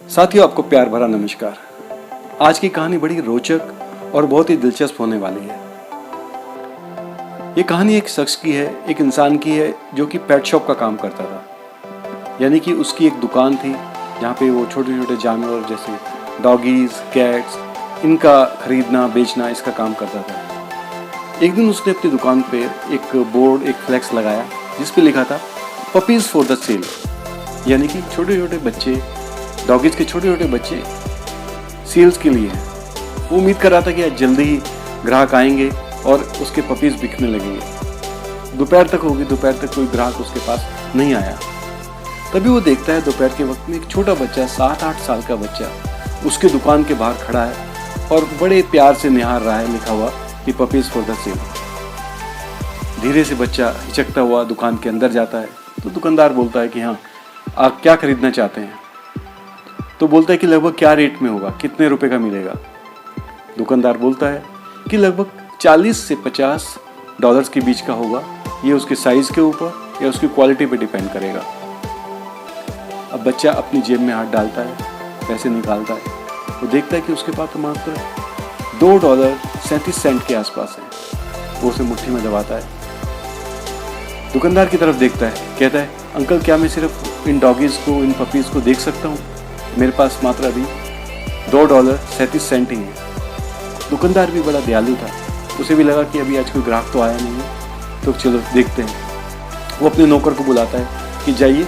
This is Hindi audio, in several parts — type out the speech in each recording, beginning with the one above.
साथियों, आपको प्यार भरा नमस्कार। आज की कहानी बड़ी रोचक और बहुत ही दिलचस्प होने वाली है। ये कहानी एक शख्स की है, एक इंसान की है जो कि पेट शॉप का काम करता था। यानी कि उसकी एक दुकान थी जहाँ पे वो छोटे छोटे जानवर जैसे डॉगीज, कैट्स, इनका खरीदना बेचना इसका काम करता था। एक दिन उसने अपनी दुकान पे एक बोर्ड, एक फ्लैक्स लगाया जिस पे लिखा था पपीज फॉर द सेल। यानी कि छोटे छोटे बच्चे, डॉगीज के छोटे छोटे बच्चे सेल्स के लिए हैं। वो उम्मीद कर रहा था कि आज जल्दी ही ग्राहक आएंगे और उसके पपीज बिकने लगेंगे। दोपहर तक होगी, दोपहर तक कोई ग्राहक उसके पास नहीं आया। तभी वो देखता है दोपहर के वक्त में एक छोटा बच्चा, 7-8 साल का बच्चा उसके दुकान के बाहर खड़ा है और बड़े प्यार से निहार रहा है लिखा हुआ कि पपीज फॉर द सेल। धीरे से बच्चा हिचकता हुआ दुकान के अंदर जाता है तो दुकानदार बोलता है कि हाँ, आप क्या खरीदना चाहते हैं? तो बोलता है कि लगभग क्या रेट में होगा, कितने रुपए का मिलेगा? दुकानदार बोलता है कि लगभग 40 से 50 डॉलर्स के बीच का होगा। ये उसके साइज के ऊपर या उसकी क्वालिटी पे डिपेंड करेगा। अब बच्चा अपनी जेब में हाथ डालता है, पैसे निकालता है। वो देखता है कि उसके पास तो मात्र $2.37 के आसपास है। वो उसे मुट्ठी में दबाता है। दुकानदार की तरफ देखता है, कहता है, अंकल क्या मैं सिर्फ इन डॉगीज को, इन पपीज को देख सकता हूँ? मेरे पास मात्र अभी $2.37 ही है। दुकानदार भी बड़ा दयालु था। उसे भी लगा कि अभी आज कोई ग्राहक तो आया नहीं है, तो चलो देखते हैं। वो अपने नौकर को बुलाता है कि जाइए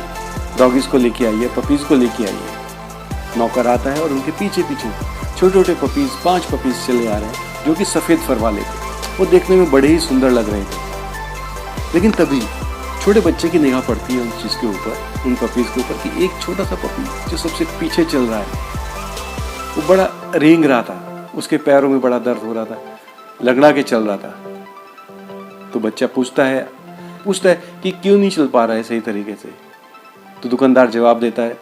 डॉगीज को लेके आइए, पपीज को लेके आइए। नौकर आता है और उनके पीछे पीछे छोटे छोटे पपीज, 5 पपीज चले आ रहे हैं जो कि सफ़ेद फर वाले थे। वो देखने में बड़े ही सुंदर लग रहे थे। लेकिन तभी छोटे बच्चे की निगाह पड़ती है उन चीज़ के ऊपर, उन पपीज के ऊपर, कि एक छोटा सा पपी जो सबसे पीछे चल रहा है वो बड़ा रेंग रहा था। उसके पैरों में बड़ा दर्द हो रहा था, लगड़ा के चल रहा था। तो बच्चा पूछता है कि क्यों नहीं चल पा रहा है सही तरीके से? तो दुकानदार जवाब देता है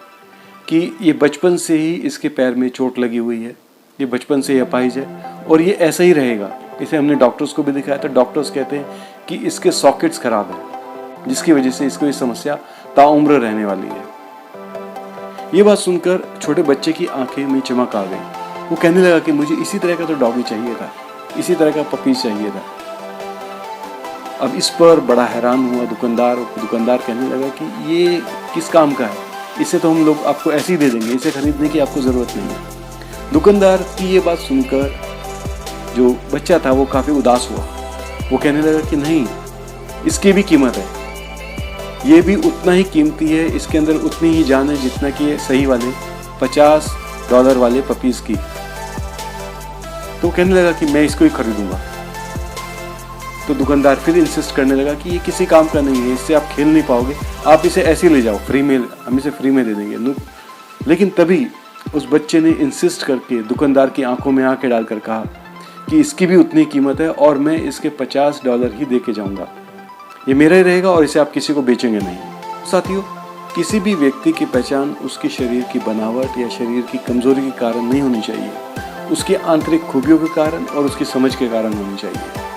कि ये बचपन से ही इसके पैर में चोट लगी हुई है, ये बचपन से ही अपाहिज है और ये ऐसा ही रहेगा। इसे हमने डॉक्टर्स को भी दिखाया तो डॉक्टर्स कहते हैं कि इसके सॉकेट्स खराब हैं, जिसकी वजह से इसको ये समस्या ताउम्र रहने वाली है। ये बात सुनकर छोटे बच्चे की आंखें में चमक आ गई। वो कहने लगा कि मुझे इसी तरह का तो डॉगी चाहिए था, इसी तरह का पपीज चाहिए था। अब इस पर बड़ा हैरान हुआ दुकानदार। कहने लगा कि ये किस काम का है? इसे तो हम लोग आपको ऐसे ही दे देंगे, इसे खरीदने की आपको ज़रूरत नहीं है। दुकानदार की ये बात सुनकर जो बच्चा था वो काफ़ी उदास हुआ। वो कहने लगा कि नहीं, इसकी भी कीमत है, ये भी उतना ही कीमती है, इसके अंदर उतनी ही जान है जितना कि ये सही वाले $50 वाले पपीज़ की। तो कहने लगा कि मैं इसको ही खरीदूंगा। तो दुकानदार फिर इंसिस्ट करने लगा कि ये किसी काम का नहीं है, इससे आप खेल नहीं पाओगे, आप इसे ऐसे ही ले जाओ, फ्री में, हम इसे फ्री में दे देंगे। लेकिन तभी उस बच्चे ने इंसिस्ट करके दुकानदार की आंखों में आंखें डालकर कहा कि इसकी भी उतनी कीमत है और मैं इसके $50 ही दे के जाऊँगा। ये मेरा ही रहेगा और इसे आप किसी को बेचेंगे नहीं। साथियों, किसी भी व्यक्ति की पहचान उसके शरीर की बनावट या शरीर की कमजोरी के कारण नहीं होनी चाहिए, उसकी आंतरिक खूबियों के कारण और उसकी समझ के कारण होनी चाहिए।